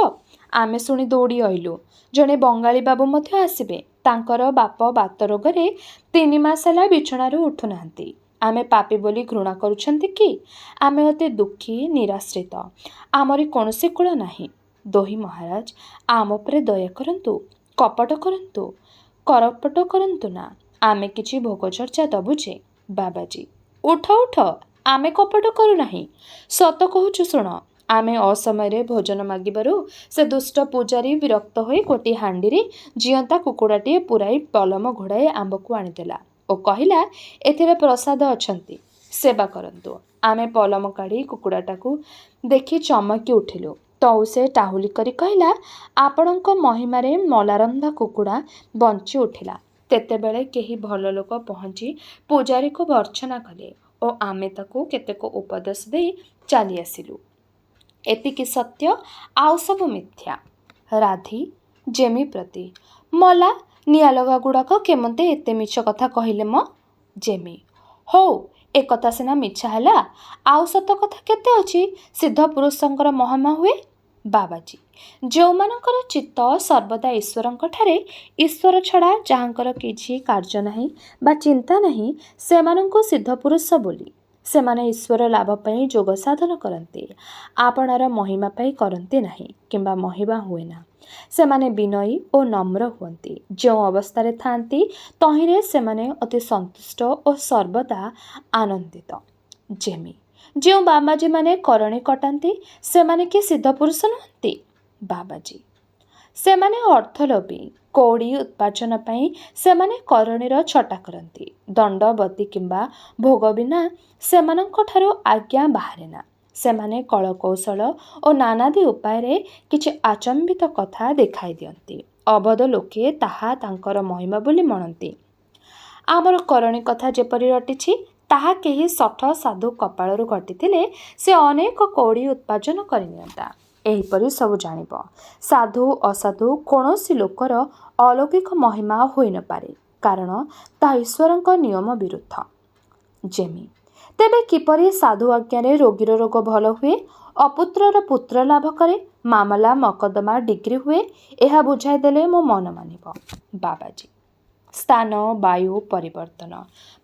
ଆମେ ଶୁଣି ଦୌଡ଼ି ଅଇଲୁ। ଜଣେ ବଙ୍ଗାଳୀ ବାବୁ ମଧ୍ୟ ଆସିବେ। ତାଙ୍କର ବାପ ବାତ ରୋଗରେ 3 ମାସ ହେଲା ବିଛଣାରୁ ଉଠୁନାହାନ୍ତି। ଆମେ ପାପୀ ବୋଲି ଘୃଣା କରୁଛନ୍ତି କି? ଆମେ ଅତି ଦୁଃଖୀ, ନିରାଶ୍ରିତ, ଆମରି କୌଣସି କୂଳ ନାହିଁ। ଦୋହି ମହାରାଜ, ଆମ ଉପରେ ଦୟା କରନ୍ତୁ, କରପଟ କରନ୍ତୁ ନା। ଆମେ କିଛି ଭୋଗ ଚର୍ଚ୍ଚା ଦେବୁ ଯେ। ବାବାଜୀ ଉଠ ଉଠ, ଆମେ କପଟ କରୁନାହିଁ, ସତ କହୁଛୁ ଶୁଣ। ଆମେ ଅସମୟରେ ଭୋଜନ ମାଗିବାରୁ ସେ ଦୁଷ୍ଟ ପୂଜାରୀ ବିରକ୍ତ ହୋଇ ଗୋଟିଏ ହାଣ୍ଡିରେ ଜିଅନ୍ତା କୁକୁଡ଼ାଟିଏ ପୁରାଇ ପଲମ ଘୋଡ଼ାଇ ଆମ୍ଭକୁ ଆଣିଦେଲା ଓ କହିଲା, ଏଥିରେ ପ୍ରସାଦ ଅଛନ୍ତି, ସେବା କରନ୍ତୁ। ଆମେ ପଲମ କାଢ଼ି କୁକୁଡ଼ାଟାକୁ ଦେଖି ଚମକି ଉଠିଲୁ। ତଉ ସେ ଟାହୁଲି କରି କହିଲା, ଆପଣଙ୍କ ମହିମାରେ ମଲାରନ୍ଧା କୁକୁଡ଼ା ବଞ୍ଚି ଉଠିଲା। ତେତେବେଳେ କେହି ଭଲ ଲୋକ ପହଞ୍ଚି ପୂଜାରୀକୁ ଭର୍ଚ୍ଛନା କଲେ ଓ ଆମେ ତାକୁ କେତେକ ଉପଦେଶ ଦେଇ ଚାଲି ଆସିଲୁ। ଏତିକି ସତ୍ୟ, ଆଉ ସବୁ ମିଥ୍ୟା। ରାଧି ଜେମି ପ୍ରତି ମଲା ନିଆଲଗା ଗୁଡ଼ାକ କେମତେ ଏତେ ମିଛ କଥା କହିଲେ ମ? ଜେମି ହଉ, ଏକଥା ସିନା ମିଛ ହେଲା, ଆଉ ସତ କଥା କେତେ ଅଛି ସିଦ୍ଧ ପୁରୁଷଙ୍କର ମହିମା ହୁଏ। ବାବାଜୀ ଯେଉଁମାନଙ୍କର ଚିତ୍ତ ସର୍ବଦା ଈଶ୍ୱରଙ୍କଠାରେ, ଈଶ୍ୱର ଛଡ଼ା ଯାହାଙ୍କର କିଛି କାର୍ଯ୍ୟ ନାହିଁ ବା ଚିନ୍ତା ନାହିଁ, ସେମାନଙ୍କୁ ସିଦ୍ଧ ପୁରୁଷ ବୋଲି। ସେମାନେ ଈଶ୍ୱର ଲାଭ ପାଇଁ ଯୋଗ ସାଧନ କରନ୍ତି, ଆପଣାର ମହିମା ପାଇଁ କରନ୍ତି ନାହିଁ କିମ୍ବା ମହିମା ହୁଏ ନା। ସେମାନେ ବିନୟୀ ଓ ନମ୍ର ହୁଅନ୍ତି। ଯେଉଁ ଅବସ୍ଥାରେ ଥାଆନ୍ତି ତହିଁରେ ସେମାନେ ଅତି ସନ୍ତୁଷ୍ଟ ଓ ସର୍ବଦା ଆନନ୍ଦିତ। ଜେମି ଯେଉଁ ବାବାଜୀମାନେ କରଣୀ କଟାନ୍ତି, ସେମାନେ କି ସିଦ୍ଧ ପୁରୁଷ ନୁହନ୍ତି? ବାବାଜୀ ସେମାନେ ଅର୍ଥଲୋଭୀ। କଉଡ଼ି ଉପାର୍ଜନ ପାଇଁ ସେମାନେ କରଣୀର ଛଟା କରନ୍ତି। ଦଣ୍ଡବତୀ କିମ୍ବା ଭୋଗ ବିନା ସେମାନଙ୍କଠାରୁ ଆଜ୍ଞା ବାହାରେ ନା। ସେମାନେ କଳକୌଶଳ ଓ ନାନାଦି ଉପାୟରେ କିଛି ଆଚମ୍ବିତ କଥା ଦେଖାଇ ଦିଅନ୍ତି। ଅବଧ ଲୋକେ ତାହା ତାଙ୍କର ମହିମା ବୋଲି ମଣନ୍ତି। ଆମର କରଣୀ କଥା ଯେପରି ରଟିଛି, ତାହା କେହି ଶଠ ସାଧୁ କପାଳରୁ ଘଟିଥିଲେ ସେ ଅନେକ କଉଡ଼ି ଉପାର୍ଜନ କରିନିଅନ୍ତା। ଏହିପରି ସବୁ ଜାଣିବ। ସାଧୁ ଅସାଧୁ କୌଣସି ଲୋକର ଅଲୌକିକ ମହିମା ହୋଇନପାରେ, କାରଣ ତାହା ଈଶ୍ୱରଙ୍କ ନିୟମ ବିରୁଦ୍ଧ। ଜେମି ତେବେ କିପରି ସାଧୁ ଆଜ୍ଞାରେ ରୋଗୀର ରୋଗ ଭଲ ହୁଏ, ଅପୁତ୍ରର ପୁତ୍ର ଲାଭ କରେ, ମାମଲା ମକଦ୍ଦମା ଡିଗ୍ରୀ ହୁଏ, ଏହା ବୁଝାଇ ଦେଲେ ମୋ ମନ ମାନିବ। ବାବାଜୀ ସ୍ଥାନ ବାୟୁ ପରିବର୍ତ୍ତନ,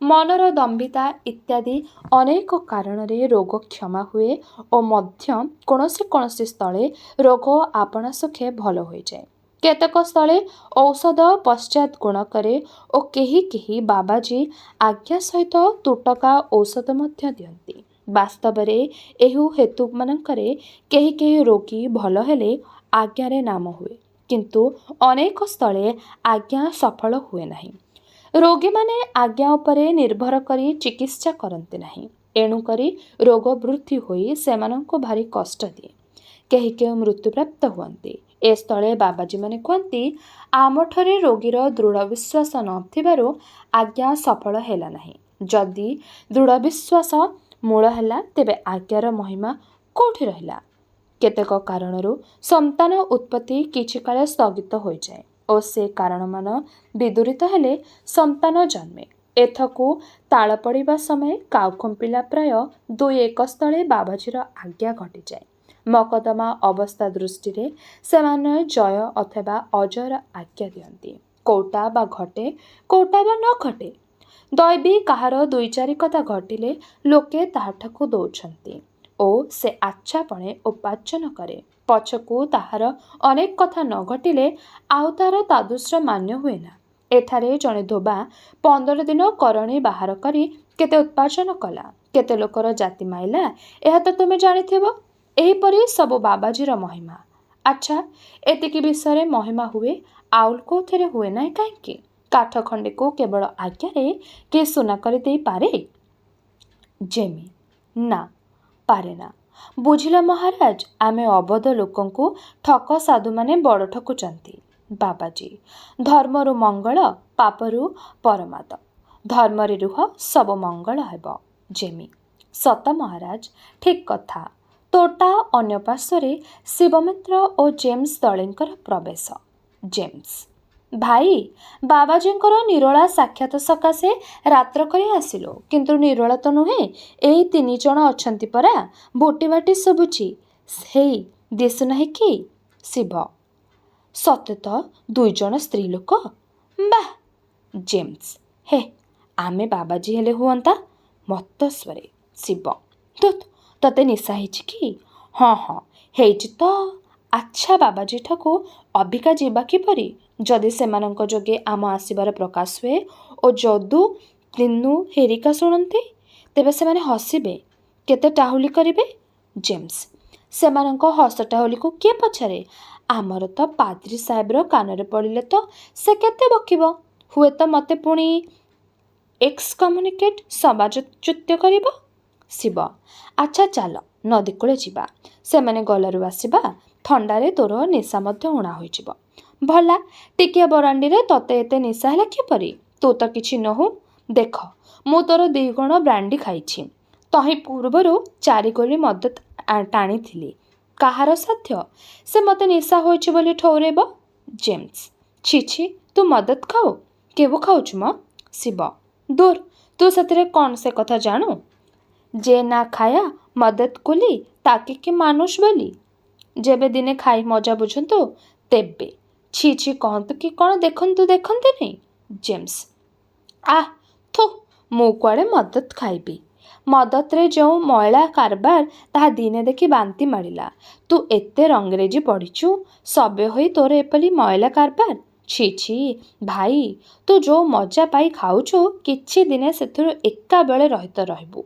ମନର ଦମ୍ଭିତା ଇତ୍ୟାଦି ଅନେକ କାରଣରେ ରୋଗ କ୍ଷମା ହୁଏ ଓ ମଧ୍ୟ କୌଣସି କୌଣସି ସ୍ଥଳେ ରୋଗ ଆପଣା ସୁଖେ ଭଲ ହୋଇଯାଏ। କେତେକ ସ୍ଥଳେ ଔଷଧ ପଶ୍ଚାତ୍ ଗୁଣ କରେ ଓ କେହି କେହି ବାବାଜୀ ଆଜ୍ଞା ସହିତ ତୁଟକା ଔଷଧ ମଧ୍ୟ ଦିଅନ୍ତି। ବାସ୍ତବରେ ଏହି ହେତୁମାନଙ୍କରେ କେହି କେହି ରୋଗୀ ଭଲ ହେଲେ ଆଜ୍ଞାରେ ନାମ ହୁଏ, କିନ୍ତୁ ଅନେକ ସ୍ଥଳେ ଆଜ୍ଞା ସଫଳ ହୁଏ ନାହିଁ। ରୋଗୀମାନେ ଆଜ୍ଞା ଉପରେ ନିର୍ଭର କରି ଚିକିତ୍ସା କରନ୍ତି ନାହିଁ, ଏଣୁକରି ରୋଗ ବୃଦ୍ଧି ହୋଇ ସେମାନଙ୍କୁ ଭାରି କଷ୍ଟ ଦିଏ। କେହି କେହି ମୃତ୍ୟୁପ୍ରାପ୍ତ ହୁଅନ୍ତି। ଏ ସ୍ଥଳେ ବାବାଜୀମାନେ କୁହନ୍ତି, ଆମଠାରେ ରୋଗୀର ଦୃଢ଼ ବିଶ୍ୱାସ ନଥିବାରୁ ଆଜ୍ଞା ସଫଳ ହେଲା ନାହିଁ। ଯଦି ଦୃଢ଼ ବିଶ୍ୱାସ ମୂଳ ହେଲା, ତେବେ ଆଜ୍ଞାର ମହିମା କେଉଁଠି ରହିଲା? କେତେକ କାରଣରୁ ସନ୍ତାନ ଉତ୍ପତ୍ତି କିଛି କାଳ ସ୍ଥଗିତ ହୋଇଯାଏ ଓ ସେ କାରଣମାନ ବିଦୂରିତ ହେଲେ ସନ୍ତାନ ଜନ୍ମେ। ଏଥକୁ ତାଳ ପଡ଼ିବା ସମୟ କାଉ ଖୁମ୍ପିଲା ପ୍ରାୟ 2-1 ସ୍ଥଳେ ବାବାଜୀର ଆଜ୍ଞା ଘଟିଯାଏ। ମକଦ୍ଦମା ଅବସ୍ଥା ଦୃଷ୍ଟିରେ ସେମାନେ ଜୟ ଅଥବା ଅଜୟର ଆଜ୍ଞା ଦିଅନ୍ତି। କୋଉଟା ବା ଘଟେ, କୋଉଟା ବା ନ ଘଟେ। ଦୈବୀ କାହାର 2-4 କଥା ଘଟିଲେ ଲୋକେ ତାହାଠାକୁ ଦଉଛନ୍ତି ଓ ସେ ଆଚ୍ଛାପଣେ ଉପାର୍ଜନ କରେ। ପଛକୁ ତାହାର ଅନେକ କଥା ନ ଘଟିଲେ ଆଉ ତାହାର ତାଦୃଶ ମାନ୍ୟ ହୁଏ ନା। ଏଠାରେ ଜଣେ ଧୋବା 15 ଦିନ କରଣୀ ବାହାର କରି କେତେ ଉପାର୍ଜନ କଲା, କେତେ ଲୋକର ଜାତି ମାଇଲା, ଏହା ତ ତୁମେ ଜାଣିଥିବ। ଏହିପରି ସବୁ ବାବାଜୀର ମହିମା। ଆଚ୍ଛା, ଏତିକି ବିଷୟରେ ମହିମା ହୁଏ, ଆଉ କେଉଁଥିରେ ହୁଏ ନାହିଁ କାହିଁକି? କାଠ ଖଣ୍ଡିକୁ କେବଳ ଆଜ୍ଞାରେ କିଏ ସୁନା କରିଦେଇ ପାରେ? ଜେମି ନା, ପାରେ ନା। ବୁଝିଲ ମହାରାଜ, ଆମେ ଅବଧ ଲୋକଙ୍କୁ ଠକ ସାଧୁମାନେ ବଡ଼ ଠକୁଛନ୍ତି। ବାବାଜୀ ଧର୍ମରୁ ମଙ୍ଗଳ, ପାପରୁ ପରମାଦ। ଧର୍ମରେ ରୁହ, ସବୁ ମଙ୍ଗଳ ହେବ। ଜେମି ସତ ମହାରାଜ, ଠିକ୍ କଥା। ତୋଟା ଅନ୍ୟ ପାର୍ଶ୍ୱରେ ଶିବମିତ୍ର ଓ ଜେମ୍ସ ଦଳେଙ୍କର ପ୍ରବେଶ। ଜେମ୍ସ ଭାଇ, ବାବାଜୀଙ୍କର ନିରୋଳା ସାକ୍ଷାତ ସକାଶେ ରାତ୍ର କରି ଆସିଲୁ, କିନ୍ତୁ ନିରୋଳା ତ ନୁହେଁ, ଏଇ 3 ଜଣ ଅଛନ୍ତି ପରା। ଭୋଟି ବାଟି ଶୁଭୁଛି, ହେଇ ଦିଶୁନାହିଁ କି? ଶିବ ସତେ ତ 2 ଜଣ ସ୍ତ୍ରୀ ଲୋକ। ବାଃ। ଜେମ୍ସ ହେ, ଆମେ ବାବାଜୀ ହେଲେ ହୁଅନ୍ତା। ମତ୍ତସ୍ୱରେ ଶିବ ଧୁତ୍, ତତେ ନିଶା ହେଇଛି କି? ହଁ ହଁ ହେଇଛି ତ। ଆଚ୍ଛା, ବାବାଜୀଠାକୁ ଅବିକା ଯିବା କିପରି? ଯଦି ସେମାନଙ୍କ ଯୋଗେ ଆମ ଆସିବାର ପ୍ରକାଶ ହୁଏ ଓ ଯଦୁ ତିନୁ ହେରିକା ଶୁଣନ୍ତି ତେବେ ସେମାନେ ହସିବେ, କେତେ ଟାହୁଲି କରିବେ। ଜେମ୍ସ ସେମାନଙ୍କ ହସ ଟାହୁଲିକୁ କିଏ ପଚାରେ? ଆମର ତ ପାଦ୍ରୀ ସାହେବର କାନରେ ପଡ଼ିଲେ ତ ସେ କେତେ ବକିବ। ହୁଏତ ମୋତେ ପୁଣି ଏକ୍ସକମ୍ୟୁନିକେଟ୍ ସମାଜଚ୍ୟୁତ କରିବ। ଶିବ ଆଚ୍ଛା ଚାଲ ନଦୀ କୂଳେ ଯିବା। ସେମାନେ ଗଲାରୁ ଆସିବା, ଥଣ୍ଡାରେ ତୋର ନିଶା ମଧ୍ୟ ଉଣା ହୋଇଯିବ। ଭଲା ଟିକିଏ ବରାଣ୍ଡିରେ ତତେ ଏତେ ନିଶା ହେଲା କିପରି? ତୁ ତ କିଛି ନୋହୁ। ଦେଖ ମୁଁ ତୋର 2 ଗୁଣ ବ୍ରାଣ୍ଡି ଖାଇଛି। ତହିଁ ପୂର୍ବରୁ 4 ଗୋଲି ମଦ ଟାଣିଥିଲି। କାହାର ସାଧ୍ୟ ସେ ମୋତେ ନିଶା ହୋଇଛି ବୋଲି ଠଉରେଇବ? ଜେମ୍ସ ଛି ଛି ତୁ ମଦତ ଖାଉ? କେବୁ ଖାଉଛୁ ମ? ଶିବ ଦୂର ତୁ ସେଥିରେ କ'ଣ ସେ କଥା ଜାଣୁ? ଯେ ନା ଖାୟା ମଦତ କୁଲି ତାକେ କି ମାନୁଷ ବୋଲି। ଯେବେ ଦିନେ ଖାଇ ମଜା ବୁଝନ୍ତୁ ତେବେ ଛି ଛି କହନ୍ତୁ କି କ'ଣ ଦେଖନ୍ତିନି। ଜେମ୍ସ ଆଃ ଥୁ ମୁଁ କୁଆଡ଼େ ମଦତ ଖାଇବି? ମଦତରେ ଯେଉଁ ମଇଳା କାରବାର ତାହା ଦିନେ ଦେଖି ବାନ୍ତି ମାଡ଼ିଲା। ତୁ ଏତେ ରଙ୍ଗରେଜି ପଢ଼ିଛୁ, ସବେ ହୋଇ ତୋର ଏପରି ମଇଳା କାରବାର। ଛି ଛି ଭାଇ ତୁ ଯେଉଁ ମଜା ପାଇ ଖାଉଛୁ କିଛି ଦିନେ ସେଥିରୁ ଏକାବେଳେ ରହିତ ରହିବୁ।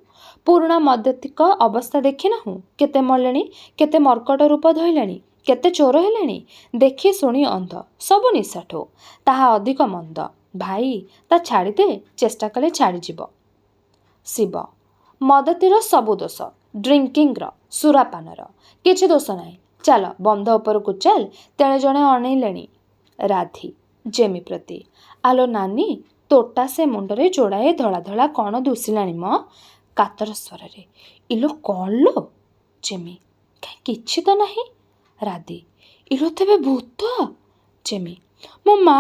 ପୁରୁଣା ମଦତିକ ଅବସ୍ଥା ଦେଖିନାହୁଁ? କେତେ ମଲେଣି, କେତେ ମର୍କଟ ରୂପ ଧଇଲେଣି, କେତେ ଚୋର ହେଲେଣି। ଦେଖି ଶୁଣି ଅନ୍ଧ, ସବୁ ନିଶାଠୁ ତାହା ଅଧିକ ମନ୍ଦ। ଭାଇ ତା ଛାଡ଼ିଦେ, ଚେଷ୍ଟା କଲେ ଛାଡ଼ିଯିବ। ଶିବ ମଦତିର ସବୁ ଦୋଷ, ଡ୍ରିଙ୍କିଂର, ସୁରାପାନର କିଛି ଦୋଷ ନାହିଁ। ଚାଲ ବନ୍ଧ ଉପରକୁ ଚାଲ, ତେଣେ ଜଣେ ଅନେଇଲେଣି। ରାଧି ଜେମି ପ୍ରତି ଆଲୋ ନାନୀ ତୋଟା ସେ ମୁଣ୍ଡରେ ଯୋଡ଼ାଏ ଧଳା ଧଳା କ'ଣ ଦୁଶିଲାଣି ମ? କାତର ସ୍ୱରରେ ଇଲୋ କ'ଣ ଲୋ? ଜେମି କାହିଁ କିଛି ତ ନାହିଁ। ରାଧି ଇଲୋ ତେବେ ଭୂତ? ଜେମି ମୋ ମା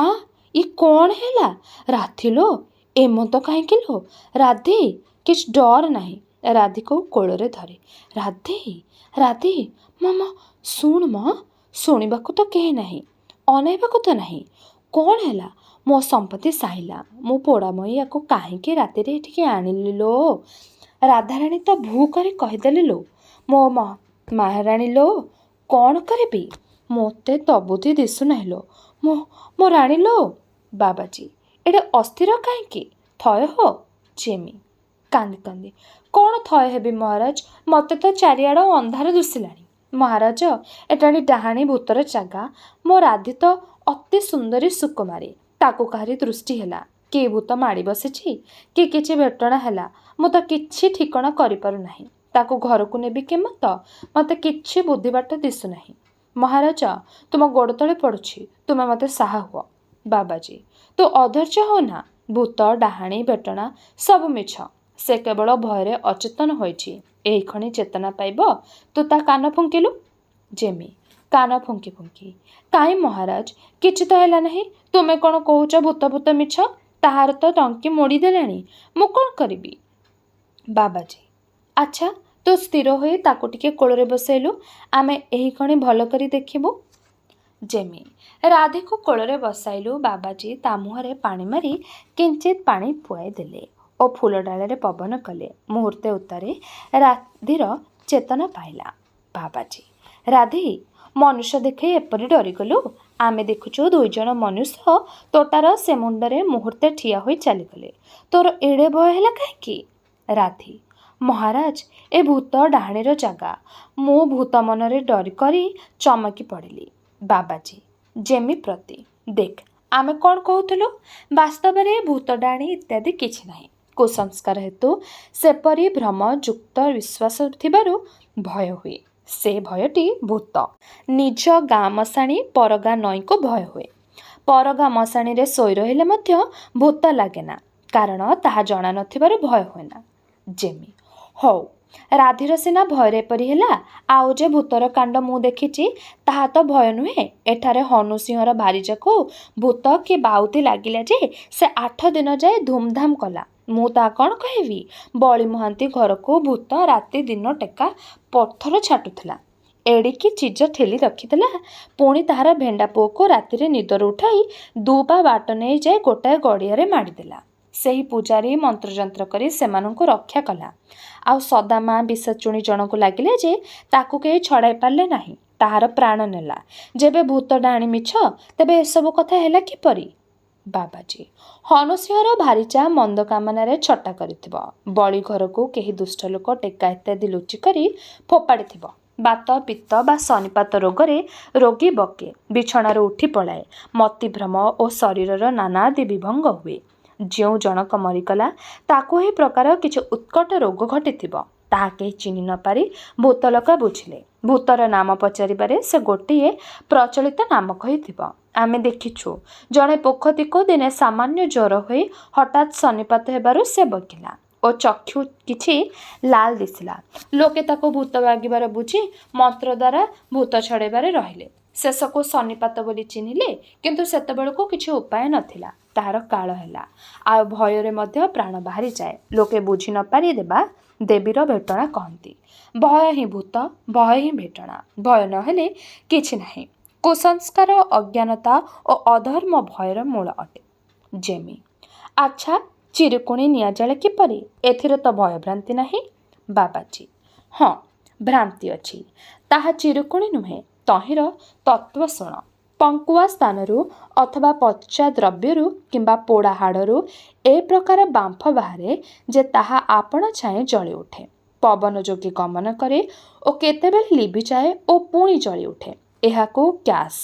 ଇ କ'ଣ ହେଲା? ରାଧି ଲୋ ଏମନ୍ତ କାହିଁକି ଲୋ? ରାଧି କିଛି ଡର ନାହିଁ। ରାଧିକୁ କୋଳରେ ଧରେ। ରାଧି ରାଧି ମ ଶୁଣ ମ। ଶୁଣିବାକୁ ତ କେହି ନାହିଁ, ଅନେଇବାକୁ ତ ନାହିଁ। କ'ଣ ହେଲା? ମୋ ସମ୍ପତ୍ତି ସାହିଲା। ମୁଁ ପୋଡ଼ାମୟୀ ୟାକୁ କାହିଁକି ରାତିରେ ଏଠିକି ଆଣିଲି ଲୋ? ରାଧାରାଣୀ ତ ଭୂ କରି କହିଦେଲି ଲୋ। ମୋ ମହାରାଣୀ ଲୋ କ'ଣ କରିବି? ମୋତେ ତବୁତି ଦିଶୁନାହିଁ ଲୋ। ମୋ ରାଣୀ ଲୋ। ବାବାଜୀ ଏଡ଼େ ଅସ୍ଥିର କାହିଁକି? ଥୟ ହୋ। ଜେମି କାନ୍ଦି କାନ୍ଦି କ'ଣ ଥୟ ହେବି ମହାରାଜ? ମୋତେ ତ ଚାରିଆଡ଼ ଅନ୍ଧାର ଦିଶିଲାଣି। ମହାରାଜ ଏଟାଣି ଡାହାଣୀ ଭୂତର ଜାଗା। ମୋ ରାଧି ତ ଅତି ସୁନ୍ଦରୀ ସୁକୁମାରୀ। ତାକୁ କାହାରି ଦୃଷ୍ଟି ହେଲା, କି ଭୂତ ମାଡ଼ି ବସିଛି, କି କିଛି ଭେଟଣା ହେଲା, ମୁଁ ତ କିଛି ଠିକଣା କରିପାରୁନାହିଁ। ତାକୁ ଘରକୁ ନେବି କେମନ୍ତ? ମୋତେ କିଛି ବୁଦ୍ଧିବାଟ ଦିଶୁନାହିଁ। ମହାରାଜ ତୁମ ଗୋଡ଼ ତଳେ ପଡ଼ୁଛି, ତୁମେ ମୋତେ ସାହା ହୁଅ। ବାବାଜୀ ତୁ ଅଧୈର୍ଯ୍ୟ ହୋ ନା। ଭୂତ ଡାହାଣୀ ଭେଟଣା ସବୁ ମିଛ। ସେ କେବଳ ଭୟରେ ଅଚେତନ ହୋଇଛି। ଏହିକ୍ଷଣି ଚେତନା ପାଇବ ତୁ ତା କାନ ଫୁଙ୍କିଲୁ। ଜେମି କାନ ଫୁଙ୍କି ଫୁଙ୍କି କାହିଁ ମହାରାଜ କିଛି ତ ହେଲା ନାହିଁ। ତୁମେ କ'ଣ କହୁଛ ଭୂତ ଭୂତ ମିଛ? ତାହାର ତ ଟଙ୍କି ମୋଡ଼ିଦେଲେଣି, ମୁଁ କ'ଣ କରିବି? ବାବାଜୀ ଆଚ୍ଛା ତୁ ସ୍ଥିର ହୋଇ ତାକୁ ଟିକେ କୋଳରେ ବସେଇଲୁ, ଆମେ ଏହିକ୍ଷଣି ଭଲ କରି ଦେଖିବୁ। ଜେମି ରାଧିକୁ କୋଳରେ ବସାଇଲୁ। ବାବାଜୀ ତା ମୁହଁରେ ପାଣି ମାରି କିଞ୍ଚିତ୍ ପାଣି ପୁଆଇ ଦେଲେ ଓ ଫୁଲ ଡାଳରେ ପବନ କଲେ। ମୁହୂର୍ତ୍ତେ ଉତ୍ତାରେ ରାଧିର ଚେତନା ପାଇଲା। ବାବାଜୀ ରାଧି ମନୁଷ୍ୟ ଦେଖି ଏପରି ଡରିଗଲୁ? ଆମେ ଦେଖୁଛୁ 2 ଜଣ ମନୁଷ୍ୟ ତୋଟାର ସେ ମୁଣ୍ଡରେ ମୁହୂର୍ତ୍ତେ ଠିଆ ହୋଇ ଚାଲିଗଲେ। ତୋର ଏଡ଼େ ଭୟ ହେଲା କାହିଁକି? ରାଧି ମହାରାଜ ଏ ଭୂତ ଡାହାଣୀର ଜାଗା। ମୁଁ ଭୂତ ମନରେ ଡରି କରି ଚମକି ପଡ଼ିଲି। ବାବାଜୀ ଜେମି ପ୍ରତି ଦେଖ ଆମେ କ'ଣ କହୁଥିଲୁ? ବାସ୍ତବରେ ଭୂତ ଡାହାଣୀ ଇତ୍ୟାଦି କିଛି ନାହିଁ। କୁସଂସ୍କାର ହେତୁ ସେପରି ଭ୍ରମ ଯୁକ୍ତ ବିଶ୍ୱାସ ଥିବାରୁ ଭୟ ହୁଏ। ସେ ଭୟଟି ଭୂତ। ନିଜ ଗାଁ ମଶାଣୀ ପରଗାଁ ନଈକୁ ଭୟ ହୁଏ। ପରଗାଁ ମଶାଣୀରେ ଶୋଇ ରହିଲେ ମଧ୍ୟ ଭୂତ ଲାଗେ ନା, କାରଣ ତାହା ଜଣା ନଥିବାରୁ ଭୟ ହୁଏ ନା। ଜେମି ହଉ ରାଧିର ସିନା ଭୟରେ ଏପରି ହେଲା, ଆଉ ଯେ ଭୂତର କାଣ୍ଡ ମୁଁ ଦେଖିଛି ତାହା ତ ଭୟ ନୁହେଁ। ଏଠାରେ ହନୁସିଂହର ଭାରିଜାକୁ ଭୂତ କି ବାଉତି ଲାଗିଲା ଯେ ସେ 8 ଦିନ ଯାଏ ଧୁମ୍ଧାମ୍ କଲା। ମୁଁ ତା କ'ଣ କହିବି? ବଳି ମହାନ୍ତି ଘରକୁ ଭୂତ ରାତି ଦିନ ଟେକା ପଥର ଛାଟୁଥିଲା। ଏଡ଼ିକି ଚିଜ ଠେଲି ରଖିଥିଲା। ପୁଣି ତାହାର ଭେଣ୍ଡା ପୁଅକୁ ରାତିରେ ନିଦରୁ ଉଠାଇ 2 ପା ବାଟ ନେଇ ଯାଇ ଗୋଟାଏ ଗଡ଼ିଆରେ ମାଡ଼ିଦେଲା। ସେହି ପୂଜାରୀ ମନ୍ତ୍ରଯନ୍ତ୍ର କରି ସେମାନଙ୍କୁ ରକ୍ଷା କଲା। ଆଉ ସଦାମା ବିଷଚୁଣୀ ଜଣକୁ ଲାଗିଲେ ଯେ ତାକୁ କେହି ଛଡ଼ାଇ ପାରିଲେ ନାହିଁ, ତାହାର ପ୍ରାଣ ନେଲା। ଯେବେ ଭୂତ ଡାହାଣୀ ମିଛ, ତେବେ ଏସବୁ କଥା ହେଲା କିପରି? ବାବାଜୀ ହନୁସିଂହର ଭାରିଚା ମନ୍ଦ କାମନାରେ ଛଟା କରିଥିବ। ବଳି ଘରକୁ କେହି ଦୁଷ୍ଟ ଲୋକ ଟେକା ଇତ୍ୟାଦି ଲୁଚି କରି ଫୋପାଡ଼ିଥିବ। ବାତ ପିତ୍ତ ବା ଶନିପାତ ରୋଗରେ ରୋଗୀ ବକେ, ବିଛଣାରୁ ଉଠି ପଳାଏ, ମତିଭ୍ରମ ଓ ଶରୀରର ନାନାଦି ବିଭଙ୍ଗ ହୁଏ। ଯେଉଁ ଜଣକ ମରିଗଲା ତାକୁ ଏହି ପ୍ରକାର କିଛି ଉତ୍କଟ ରୋଗ ଘଟିଥିବ। ତାହା କେହି ଚିହ୍ନି ନ ପାରି ଭୂତଲୋକା ବୁଝିଲେ। ଭୂତର ନାମ ପଚାରିବାରେ ସେ ଗୋଟିଏ ପ୍ରଚଳିତ ନାମ କହିଥିବ। ଆମେ ଦେଖିଛୁ ଜଣେ ପୋଖତିକୁ ଦିନେ ସାମାନ୍ୟ ଜ୍ୱର ହୋଇ ହଠାତ୍ ଶନିପାତ ହେବାରୁ ସେ ବକିଲା ଓ ଚକ୍ଷୁ କିଛି ଲାଲ ଦିଶିଲା। ଲୋକେ ତାକୁ ଭୂତ ଲାଗିବାର ବୁଝି ମନ୍ତ୍ର ଦ୍ୱାରା ଭୂତ ଛଡ଼ାଇବାରେ ରହିଲେ। ଶେଷକୁ ଶନିପାତ ବୋଲି ଚିହ୍ନିଲେ, କିନ୍ତୁ ସେତେବେଳକୁ କିଛି ଉପାୟ ନଥିଲା। ତାହାର କାଳ ହେଲା, ଆଉ ଭୟରେ ମଧ୍ୟ ପ୍ରାଣ ବାହାରିଯାଏ। ଲୋକେ ବୁଝି ନ ପାରି ଦେବୀର ଭେଟଣା କହନ୍ତି। ଭୟ ହିଁ ଭୂତ, ଭୟ ହିଁ ଭେଟଣା। ଭୟ ନହେଲେ କିଛି ନାହିଁ। କୁସଂସ୍କାର, ଅଜ୍ଞାନତା ଓ ଅଧର୍ମ ଭୟର ମୂଳ ଅଟେ। ଯେମି ଆଚ୍ଛା, ଚିରୁକୁଣି ନିଆଜଳେ କିପରି? ଏଥିରେ ତ ଭୟଭ୍ରାନ୍ତି ନାହିଁ। ବାବାଜୀ ହଁ, ଭ୍ରାନ୍ତି ଅଛି। ତାହା ଚିରୁକୁଣି ନୁହେଁ। ତହିଁର ତତ୍ତ୍ୱ ଶୁଣ। ପଙ୍କୁଆ ସ୍ଥାନରୁ ଅଥବା ପଚା ଦ୍ରବ୍ୟରୁ କିମ୍ବା ପୋଡ଼ା ହାଡ଼ରୁ ଏ ପ୍ରକାର ବାମ୍ଫ ବାହାରେ ଯେ ତାହା ଆପଣା ଛାଏଁ ଜଳି ଉଠେ, ପବନ ଯୋଗେ ଗମନ କରେ ଓ କେତେବେଳେ ଲିଭିଯାଏ ଓ ପୁଣି ଜଳି ଉଠେ। ଏହାକୁ ଗ୍ୟାସ୍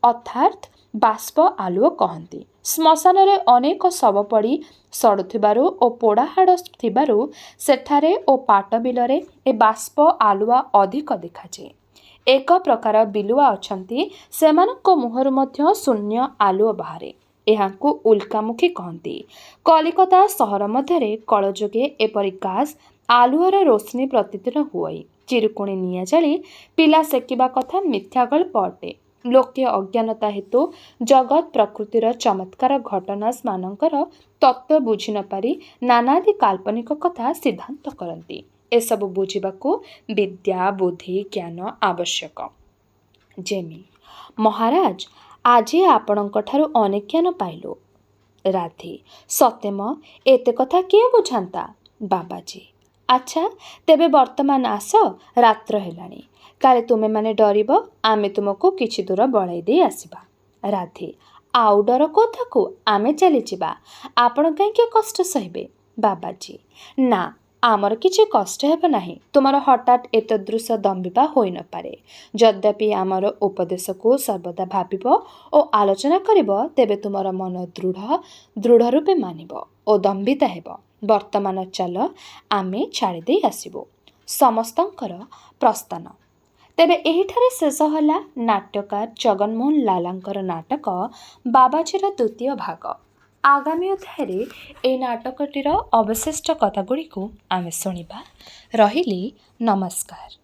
ଅର୍ଥାତ୍ ବାଷ୍ପ ଆଲୁଅ କହନ୍ତି। ଶ୍ମଶାନରେ ଅନେକ ଶବ ପଡ଼ି ସଢ଼ୁଥିବାରୁ ଓ ପୋଡ଼ା ହାଡ଼ ଥିବାରୁ ସେଠାରେ ଓ ପାଟ ବିଲରେ ଏ ବାଷ୍ପ ଆଲୁଆ ଅଧିକ ଦେଖାଯାଏ। ଏକ ପ୍ରକାର ବିଲୁଆ ଅଛନ୍ତି, ସେମାନଙ୍କ ମୁହଁରୁ ମଧ୍ୟ ଶୂନ୍ୟ ଆଲୁଅ ବାହାରେ। ଏହାଙ୍କୁ ଉଲ୍କାମୁଖୀ କହନ୍ତି। କଲିକତା ସହର ମଧ୍ୟରେ କଳଯୁଗେ ଏପରି ଗ୍ୟାସ୍ ଆଲୁଅର ରୋଶନୀ ପ୍ରତିଦିନ ହୁଏ। ଚିରୁକୁଣି ନିଆଁ ଜାଳି ପିଲା ସେକିବା କଥା ମିଥ୍ୟା ଗଳ୍ପ ଅଟେ। ଲୋକେ ଅଜ୍ଞାନତା ହେତୁ ଜଗତ୍ ପ୍ରକୃତିର ଚମତ୍କାର ଘଟଣାମାନଙ୍କର ତତ୍ତ୍ୱ ବୁଝି ନ ପାରି ନାନାଦି କାଳ୍ପନିକ କଥା ସିଦ୍ଧାନ୍ତ କରନ୍ତି। ଏସବୁ ବୁଝିବାକୁ ବିଦ୍ୟା, ବୁଦ୍ଧି, ଜ୍ଞାନ ଆବଶ୍ୟକ। ଯେମି ମହାରାଜ, ଆଜି ଆପଣଙ୍କଠାରୁ ଅନେକ ଜ୍ଞାନ ପାଇଲୁ। ରାଧେ ସତେ ମ, ଏତେ କଥା କିଏ ବୁଝାନ୍ତା? ବାବାଜୀ ଆଚ୍ଛା, ତେବେ ବର୍ତ୍ତମାନ ଆସ, ରାତ୍ର ହେଲାଣି। କାଳେ ତୁମେମାନେ ଡରିବ, ଆମେ ତୁମକୁ କିଛି ଦୂର ବଳାଇ ଦେଇ ଆସିବା। ରାଧେ ଆଉ ଡର କୋଥାକୁ, ଆମେ ଚାଲିଯିବା। ଆପଣ କାହିଁକି କଷ୍ଟ ସହିବେ? ବାବାଜୀ ନା, ଆମର କିଛି କଷ୍ଟ ହେବ ନାହିଁ। ତୁମର ହଠାତ୍ ଏତଦୃଶ ଦମ୍ଭିବା ହୋଇ ନ ପାରେ। ଯଦ୍ୟପି ଆମର ଉପଦେଶକୁ ସର୍ବଦା ଭାବିବ ଓ ଆଲୋଚନା କରିବ, ତେବେ ତୁମର ମନ ଦୃଢ଼ ରୂପେ ମାନିବ ଓ ଦମ୍ଭିତ ହେବ। ବର୍ତ୍ତମାନ ଚାଲ, ଆମେ ଛାଡ଼ିଦେଇ ଆସିବୁ। ସମସ୍ତଙ୍କର ପ୍ରସ୍ଥାନ। ତେବେ ଏହିଠାରେ ଶେଷ ହେଲା ନାଟ୍ୟକାର ଜଗନ୍ମୋହନ ଲାଲାଙ୍କର ନାଟକ ବାବାଜୀର ଦ୍ୱିତୀୟ ଭାଗ। ଆଗାମୀ ଅଧ୍ୟାୟରେ ଏହି ନାଟକଟିର ଅବଶିଷ୍ଟ କଥାଗୁଡ଼ିକୁ ଆମେ ଶୁଣିବା। ରହିଲି, ନମସ୍କାର।